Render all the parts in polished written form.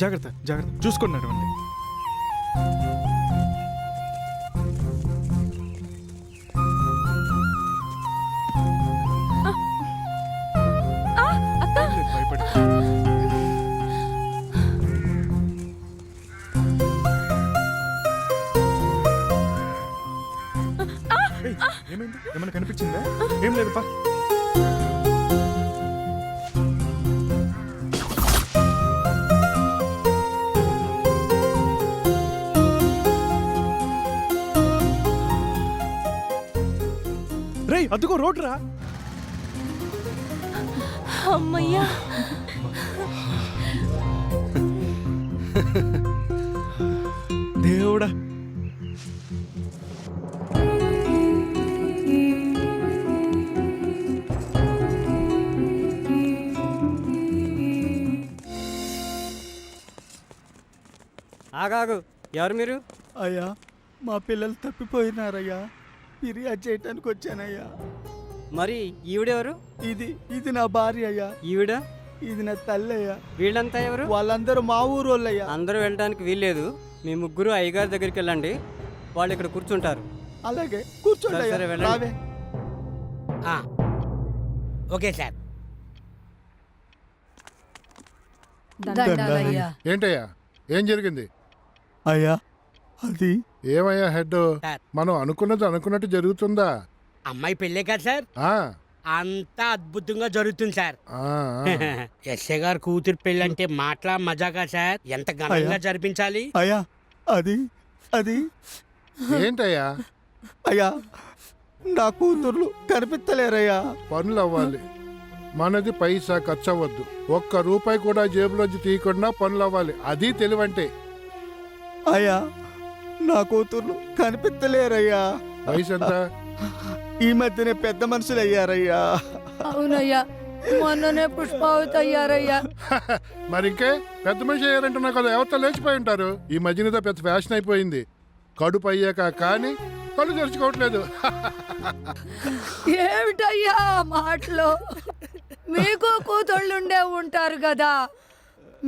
జాగ్రత్త జాగ్రత్త చూసుకున్నాడు అండి. భయపడి ఏమైంది? ఏమైనా కనిపించిందా? ఏం లేదు పా. రేయ్ అదుగో రోడ్ రా. అమ్మయ్యా, దేవుడా. ఆగాగు, ఎవరు మీరు? అయ్యా మా పిల్లలు తప్పిపోయినారయ్యా, ఫిర్యాదు చేయటానికి వచ్చానయ్యా. మరి ఈవిడెవరు? ఇది నా భార్య అయ్యా. ఈవిడ? ఇది నా తల్లి అయ్యా. వీళ్ళంతా ఎవరు? వాళ్ళందరూ మా ఊరు వాళ్ళయ్యా. అందరూ వెళ్ళడానికి వీల్లేదు. మీ ముగ్గురు అయ్యగారి దగ్గరికి వెళ్ళండి, వాళ్ళు ఇక్కడ కూర్చుంటారు. అలాగే కూర్చోండి సరే, అయ్యా. వెళ్ళండి. రావే. Okay sir. దండాలయ్యా. ఏంటయ్యా, ఏం జరిగింది? అయ్యా అది ఏమయ్యా హెడ్, సార్. మనం అనుకున్నది అనుకున్నట్టు జరుగుతుందా? అమ్మాయి పెళ్ళే కదా సార్, ఆ, అంతా అద్భుతంగా జరుగుతుంది సార్. ఆ, ఆ. ఎస్ఏ గారు కూతురు పెళ్ళి అంటే మాటలా మజాగా సార్, ఎంత ఘనంగా జరిపించాలి. అయ్యా అది అది ఏంటయ్యా? అయ్యా నా కూతుర్లు కనిపించలేరయ్యా. పనులు అవ్వాలి, మనది పైసా ఖర్చు అవ్వద్దు. ఒక్క రూపాయి కూడా జేబులోంచి తీయకుండా పనులు అవ్వాలి, అది తెలివంటే. అయ్యా నా కూతుర్లు కనిపించలేరయ్యా. వయసు ఎంత? ఈ మధ్యనే పెద్ద మనుషులు అయ్యారయ్యా. అవునయ్యా, మొన్ననే పుష్పావతి అయ్యారయ్యా. మరి ఇంకే పెద్ద మనిషి అయ్యారంటున్నా కదా, ఎవరితో లేచిపోయి ఉంటారు. ఈ మధ్యనతో పెద్ద ఫ్యాషన్ అయిపోయింది, కడుపు అయ్యాక కానీ కళ్ళు తెరుచుకోవట్లేదు. ఏమిటయ్యా మాటలు? మీకు కూతుళ్ళుండే ఉంటారు కదా,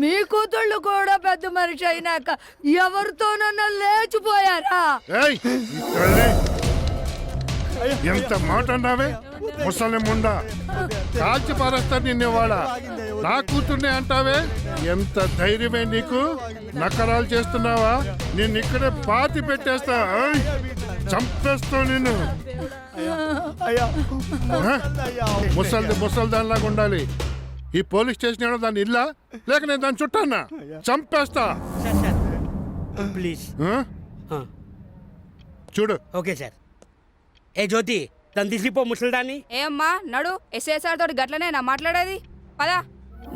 మీ కూతుళ్ళు కూడా పెద్ద మనిషి అయినాక ఎవరితోనన్నా లేచిపోయారా? ఏయ్, ఈ తల్లి, ఎంత మాట అన్నావే ముసలి ముండా, కాల్చి పారేస్తారు నిన్నేవాడ. నా కూతుర్నే అంటావే, ఎంత ధైర్యమే నీకు? నకరాలు చేస్తున్నావా? నిన్ను ఇక్కడే పాతి పెట్టేస్తా, ఏయ్, చంపేస్తా నిన్ను. ముసలి దానిలాగా ఉండాలి. ఈ పోలీస్ స్టేషన్ ఏమో దాన్ని ఇల్లా, లేక నేను దాన్ని చుట్టానా? చంపేస్తా. Sir sir please. ఆ? చూడు. Okay sir. ఏ జ్యోతి, తను తీసిపో ముసలిదాన్ని. ఏమ్మా నడు, ఎస్ఐసార్ తోటి గట్లనే నా మాట్లాడేది. పదా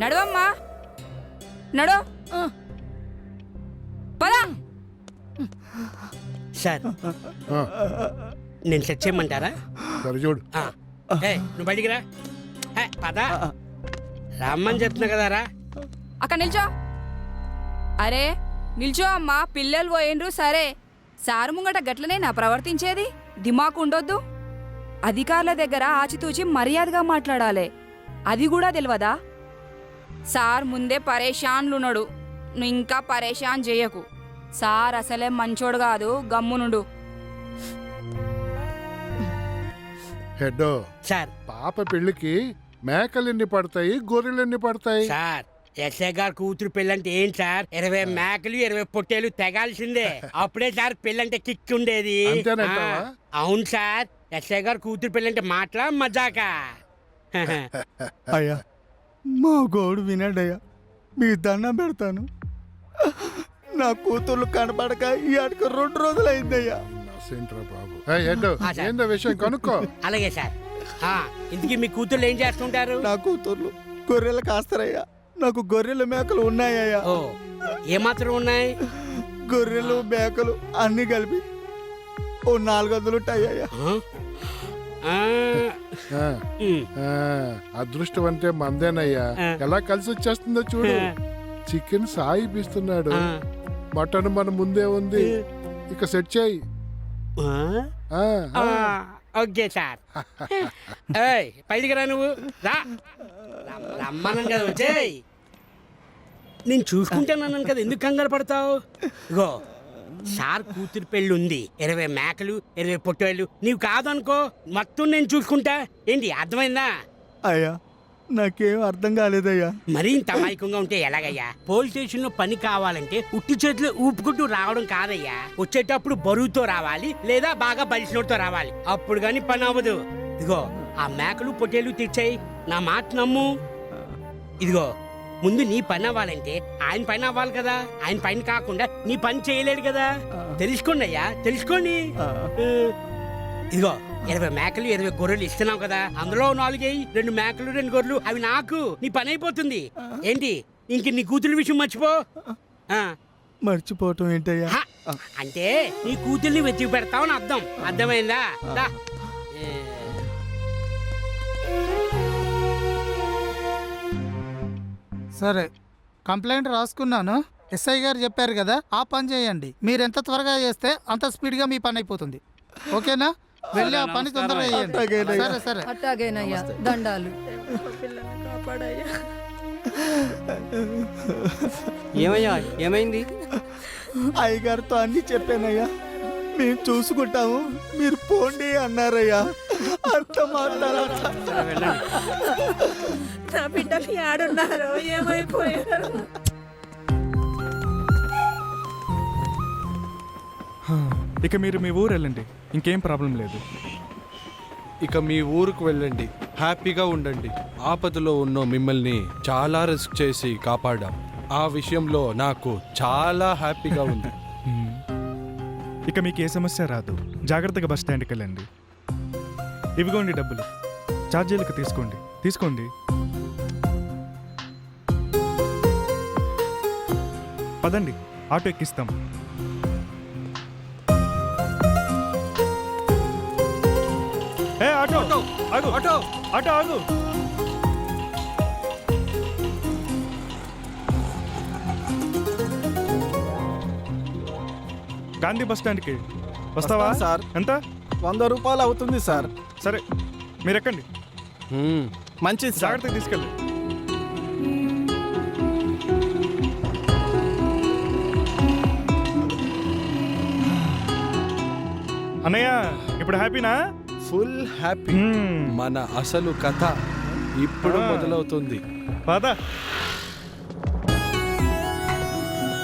నడువమ్మా, నడు పదా. సార్ ఆ, నేను సెట్ చేయమంటారా? సరే చూడు. నువ్వు బయటికి రా. పదా, రమ్మని చెప్తున్నా కదారా. అక్కడ నిల్చో. అరే నిల్చో అమ్మా, పిల్లలు పోయిండ్రు సరే. సారు ముంగట గట్లనే నా ప్రవర్తించేది? దిమాకు ఉండొద్దు. అధికారుల దగ్గర ఆచితూచి మర్యాదగా మాట్లాడాలి, అది కూడా తెలియదా? సార్ ముందే పరేషాన్లున్నాడు, నువ్వు ఇంకా పరేషాన్ చేయకు. సార్ అసలే మంచోడు కాదు, గమ్మునుడు. హెడ్, సార్ పాప పెళ్లికి మేకలు ఎన్ని పడతాయి, గొర్రెలు ఎన్ని పడతాయి? సార్ ఎస్ఐ గారు కూతురు పెళ్ళంటే ఏం సార్, 20 మేకలు 20 పొట్టేలు తెగాల్సిందే. అప్పుడే సార్ పెళ్ళంటే కిక్ ఉండేది. అంతేనంటావా? అవును సార్, ఎస్ఐ గారు కూతురు పెళ్ళంటే మాటలా మజాకా. అయ్యా మా గోడు వినడయ్యా, మీ దండం పెడతాను. నా కూతుర్లు కనపడక ఈ ఆటకు 2 రోజులైందయ్యా. నసేంట్రా బాబు. ఏయ్ హెడ్, సార్. ఏందో విషయం కనుక్కో. అలాగే సార్. ఇంతకీ మీ కూతుర్లు ఏం చేస్తుంటారు? నా కూతుర్లు గొర్రెలు కాస్తారయ్యా. నాకు గొర్రెలు మేకలు ఉన్నాయ్యా. ఓ, ఏమాత్రం ఉన్నాయి? గొర్రెలు మేకలు అన్ని కలిపి ఓ 400 ఉంటాయ్యా. ఆ, ఆ, ఉమ్. ఆ, అదృష్టం అంటే మందేనయ్యా. ఎలా కలిసి వచ్చేస్తుందో చూడు. చికెన్ సాయిపిస్తున్నాడు, మటన్ మన ముందే ఉంది. ఇక సెట్ చేయి. Okay sir. ఏయ్ బయటికి రా, నువ్వు రా. రమ్మనం కదా వచ్చేయ్. నేను చూసుకుంటానన్నాను కదా, ఎందుకు కంగారు పడతావు? ఇగో సార్ కూతురు పెళ్ళి ఉంది, 20 మేకలు 20 పొట్టేళ్ళు. నీవు కాదనుకో, మొత్తం నేను చూసుకుంటా. ఏంటి, అర్థమైందా? అయ్యా నాకేం అర్థం కాలేదయ్యా. మరీ ఇంత అమాయకంగా ఉంటే ఎలాగయ్యా? పోలీస్ స్టేషన్ లో పని కావాలంటే ఉట్టి చేతిలో ఊపుకుంటూ రావడం కాదయ్యా. వచ్చేటప్పుడు బరువుతో రావాలి, లేదా బాగా బలిసినోడితో రావాలి. అప్పుడు గాని పని అవ్వదు. ఇదిగో ఆ మేకలు పొట్టేళ్ళు తెచ్చాయి, నా మాట నమ్ము. ఇదిగో ముందు నీ పని అవ్వాలంటే ఆయన పని అవ్వాలి కదా. ఆయన పని కాకుండా నీ పని చేయలేడు కదా. తెలుసుకోండి అయ్యా, తెలుసుకోండి. ఇదిగో 20 మేకలు 20 గొర్రెలు ఇస్తున్నావు కదా, అందులో 4 అయ్యి 2 మేకలు 2 గొర్రెలు అవి నాకు. నీ పని అయిపోతుంది. ఏంటి, ఇంక నీ కూతురు విషయం మర్చిపో. ఆ, మర్చిపోవటం ఏంటయ్యా? హ, అంటే నీ కూతుర్ని వెతికి పెడతావని అర్థం. అర్థమైందా? దా. సరే, కంప్లైంట్ రాసుకున్నాను. ఎస్ఐ గారు చెప్పారు కదా, ఆ పని చేయండి. మీరు ఎంత త్వరగా చేస్తే అంత స్పీడ్గా మీ పని అయిపోతుంది. ఓకేనా? వెళ్ళి ఆ పని తొందరగా చేయండి. అట్లాగేనయ్యా. సరే సరే. అట్టాగేనయ్యా, దండాలు. ఏమయ్యా, ఏమైంది? అయ్యగారితో అన్ని చెప్పానయ్యా. మేము చూసుకుంటాము, మీరు పోండి అన్నారయ్యా. అర్థం మాట్లాడాలి. సరే, వెళ్ళండి. నా బిడ్డలు ఆడున్నారో ఏమైపోయారు. ఇక మీరు మీ ఊరు వెళ్ళండి, ఇంకేం ప్రాబ్లం లేదు. ఇక మీ ఊరుకు వెళ్ళండి, హ్యాపీగా ఉండండి. ఆపదలో ఉన్న మిమ్మల్ని చాలా రిస్క్ చేసి కాపాడాం. ఆ విషయంలో నాకు చాలా హ్యాపీగా ఉంది. ఇక మీకు ఏ సమస్య రాదు. జాగ్రత్తగా బస్ స్టాండ్కి వెళ్ళండి. ఇవిగోండి డబ్బులు, ఛార్జీలకు తీసుకోండి. తీసుకోండి. పదండి, ఆటో ఎక్కిస్తాం. ఏ ఆటో ఆగు, ఆటో ఆటో ఆగు. గాంధీ బస్ స్టాండ్కి వస్తావా సార్. ఎంత? 100 రూపాయలు అవుతుంది సార్. సరే, మీరు ఎక్కండి. మంచిది సార్. జాగ్రత్తగా తీసుకెళ్ళి. అన్నయ్య, ఇప్పుడు హ్యాపీనా? Full happy. మన అసలు కథ ఇప్పుడు మొదలవుతుంది. పద.